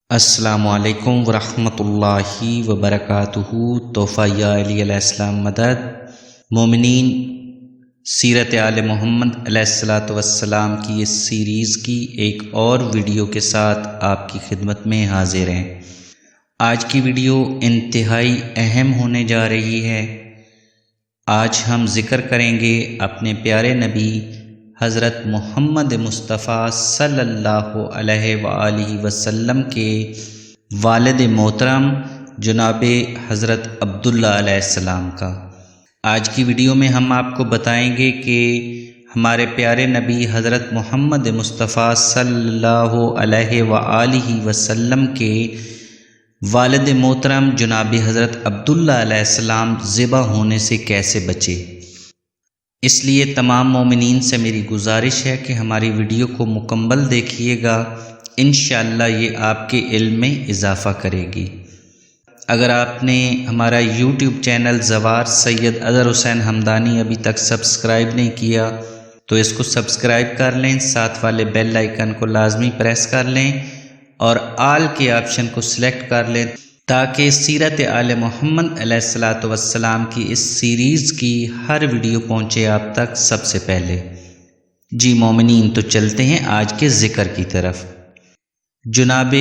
السلام علیکم ورحمۃ اللہ وبرکاتہ۔ تحفہ یا علی علیہ السلام مدد۔ مومنین، سیرت آل محمد علیہ الصلاۃ والسلام کی اس سیریز کی ایک اور ویڈیو کے ساتھ آپ کی خدمت میں حاضر ہیں۔ آج کی ویڈیو انتہائی اہم ہونے جا رہی ہے۔ آج ہم ذکر کریں گے اپنے پیارے نبی حضرت محمد مصطفیٰ صلی اللہ علیہ وآلہ وسلم کے والد محترم جناب حضرت عبداللہ علیہ السلام کا۔ آج کی ویڈیو میں ہم آپ کو بتائیں گے کہ ہمارے پیارے نبی حضرت محمد مصطفیٰ صلی اللہ علیہ وآلہ وسلم کے والد محترم جناب حضرت عبداللہ علیہ السلام ذبح ہونے سے کیسے بچے۔ اس لیے تمام مومنین سے میری گزارش ہے کہ ہماری ویڈیو کو مکمل دیکھیے گا، انشاءاللہ یہ آپ کے علم میں اضافہ کرے گی۔ اگر آپ نے ہمارا یوٹیوب چینل زوار سید اظہر حسین ہمدانی ابھی تک سبسکرائب نہیں کیا تو اس کو سبسکرائب کر لیں، ساتھ والے بیل آئیکن کو لازمی پریس کر لیں اور آل کے آپشن کو سلیکٹ کر لیں تاکہ سیرت آل محمد علیہ الصلاۃ والسلام کی اس سیریز کی ہر ویڈیو پہنچے آپ تک سب سے پہلے۔ جی مومنین، تو چلتے ہیں آج کے ذکر کی طرف۔ جناب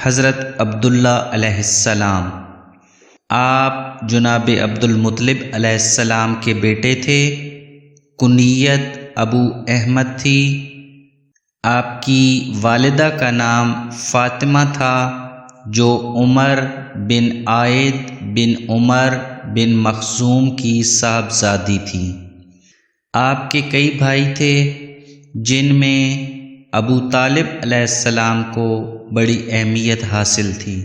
حضرت عبداللہ علیہ السلام، آپ جناب عبد المطلب علیہ السلام کے بیٹے تھے۔ کنیت ابو احمد تھی۔ آپ کی والدہ کا نام فاطمہ تھا جو عمر بن عائد بن عمر بن مخزوم کی صاحبزادی تھی۔ آپ کے کئی بھائی تھے جن میں ابو طالب علیہ السلام کو بڑی اہمیت حاصل تھی۔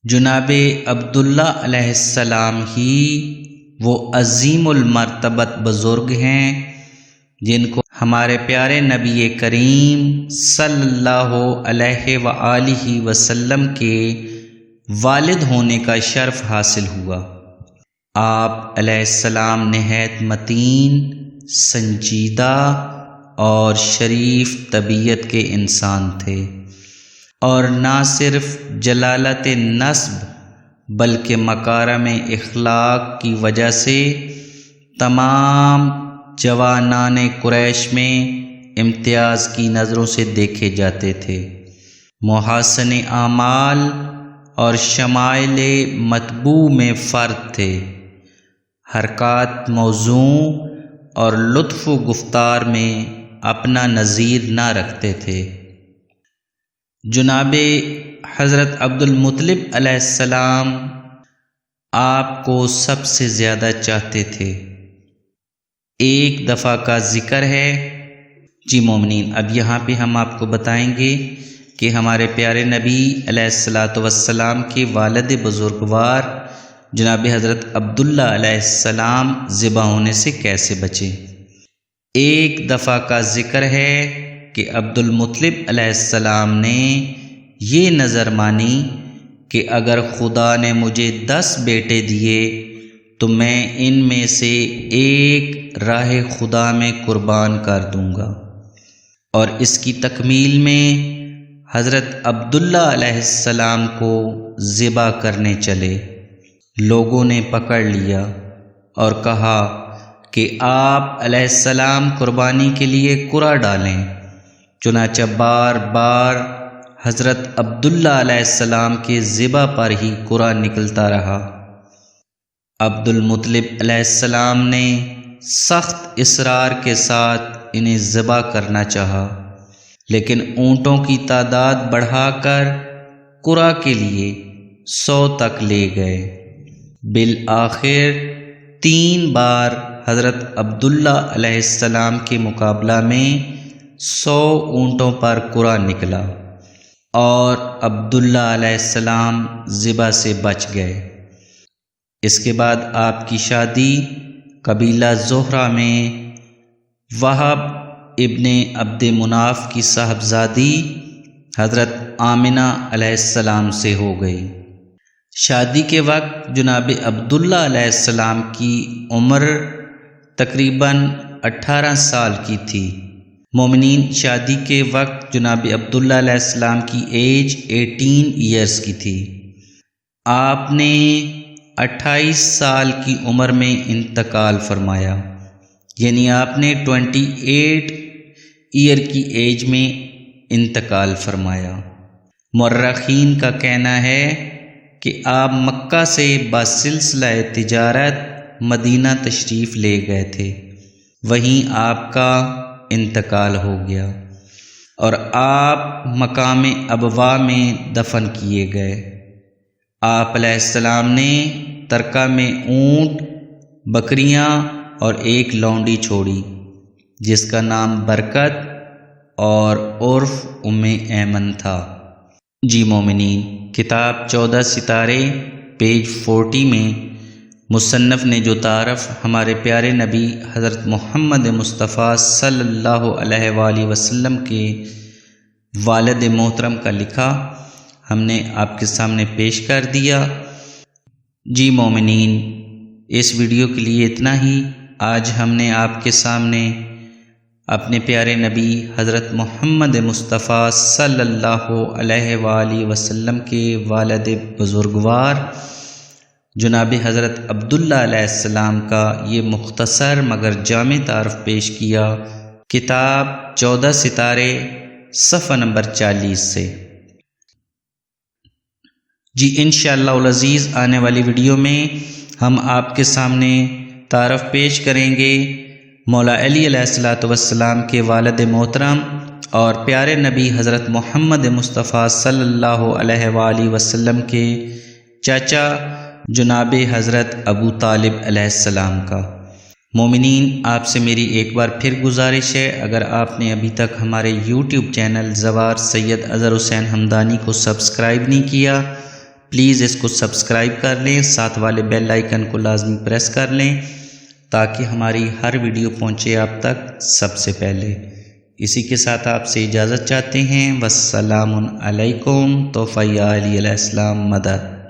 جناب عبداللہ علیہ السلام ہی وہ عظیم المرتبت بزرگ ہیں جن کو ہمارے پیارے نبی کریم صلی اللہ علیہ وآلہ وسلم کے والد ہونے کا شرف حاصل ہوا۔ آپ علیہ السلام نہایت متین، سنجیدہ اور شریف طبیعت کے انسان تھے، اور نہ صرف جلالت نسب بلکہ مکارم اخلاق کی وجہ سے تمام جوانان قریش میں امتیاز کی نظروں سے دیکھے جاتے تھے۔ محاسن اعمال اور شمائل مطبوع میں فرد تھے۔ حرکات موزوں اور لطف و گفتار میں اپنا نظیر نہ رکھتے تھے۔ جناب حضرت عبد المطلب علیہ السلام آپ کو سب سے زیادہ چاہتے تھے۔ ایک دفعہ کا ذکر ہے۔ جی مومنین، اب یہاں پہ ہم آپ کو بتائیں گے کہ ہمارے پیارے نبی علیہ الصلاۃ والسلام کے والد بزرگوار جناب حضرت عبداللہ علیہ السلام ذبح ہونے سے کیسے بچے۔ ایک دفعہ کا ذکر ہے کہ عبد المطلب علیہ السلام نے یہ نظر مانی کہ اگر خدا نے مجھے 10 بیٹے دیے تو میں ان میں سے ایک راہ خدا میں قربان کر دوں گا، اور اس کی تکمیل میں حضرت عبداللہ علیہ السلام کو ذبح کرنے چلے۔ لوگوں نے پکڑ لیا اور کہا کہ آپ علیہ السلام قربانی کے لیے قرعہ ڈالیں۔ چنانچہ بار بار حضرت عبداللہ علیہ السلام کے ذبح پر ہی قرعہ نکلتا رہا۔ عبد المطلب علیہ السلام نے سخت اصرار کے ساتھ انہیں ذبح کرنا چاہا، لیکن اونٹوں کی تعداد بڑھا کر قرعہ کے لیے 100 تک لے گئے۔ بالآخر 3 بار حضرت عبداللہ علیہ السلام کے مقابلہ میں 100 اونٹوں پر قرعہ نکلا اور عبداللہ علیہ السلام ذبح سے بچ گئے۔ اس کے بعد آپ کی شادی قبیلہ زہرہ میں وہب ابن عبد مناف کی صاحبزادی حضرت آمنہ علیہ السلام سے ہو گئی۔ شادی کے وقت جناب عبداللہ علیہ السلام کی عمر تقریباً 18 سال کی تھی، مومنین، شادی کے وقت جناب عبداللہ علیہ السلام کی ایج 18 ایئرز کی تھی۔ آپ نے 28 سال کی عمر میں انتقال فرمایا، یعنی آپ نے 28 ایئر کی ایج میں انتقال فرمایا۔ مورخین کا کہنا ہے کہ آپ مکہ سے بسلسلہ تجارت مدینہ تشریف لے گئے تھے، وہیں آپ کا انتقال ہو گیا اور آپ مقام ابوا میں دفن کیے گئے۔ آپ علیہ السلام نے ترکہ میں اونٹ، بکریاں اور ایک لونڈی چھوڑی جس کا نام برکت اور عرف ام ایمن تھا۔ جی مومنین، کتاب 14 ستارے پیج 40 میں مصنف نے جو تعارف ہمارے پیارے نبی حضرت محمد مصطفیٰ صلی اللہ علیہ وآلہ وسلم کے والد محترم کا لکھا، ہم نے آپ کے سامنے پیش کر دیا۔ جی مومنین، اس ویڈیو کے لیے اتنا ہی۔ آج ہم نے آپ کے سامنے اپنے پیارے نبی حضرت محمد مصطفیٰ صلی اللہ علیہ وآلہ وسلم کے والد بزرگوار جناب حضرت عبداللہ علیہ السلام کا یہ مختصر مگر جامع تعارف پیش کیا، کتاب 14 ستارے صفحہ نمبر 40 سے۔ جی انشاءاللہ العزیز آنے والی ویڈیو میں ہم آپ کے سامنے تعارف پیش کریں گے مولا علی علیہ السلام کے والد محترم اور پیارے نبی حضرت محمد مصطفیٰ صلی اللہ علیہ وآلہ وسلم کے چاچا جناب حضرت ابو طالب علیہ السلام کا۔ مومنین، آپ سے میری ایک بار پھر گزارش ہے، اگر آپ نے ابھی تک ہمارے یوٹیوب چینل زوار سید اظہر حسین ہمدانی کو سبسکرائب نہیں کیا، پلیز اس کو سبسکرائب کر لیں، ساتھ والے بیل آئیکن کو لازمی پریس کر لیں تاکہ ہماری ہر ویڈیو پہنچے آپ تک سب سے پہلے۔ اسی کے ساتھ آپ سے اجازت چاہتے ہیں، والسلام علیکم، توفیق علی علیہ السلام مدد۔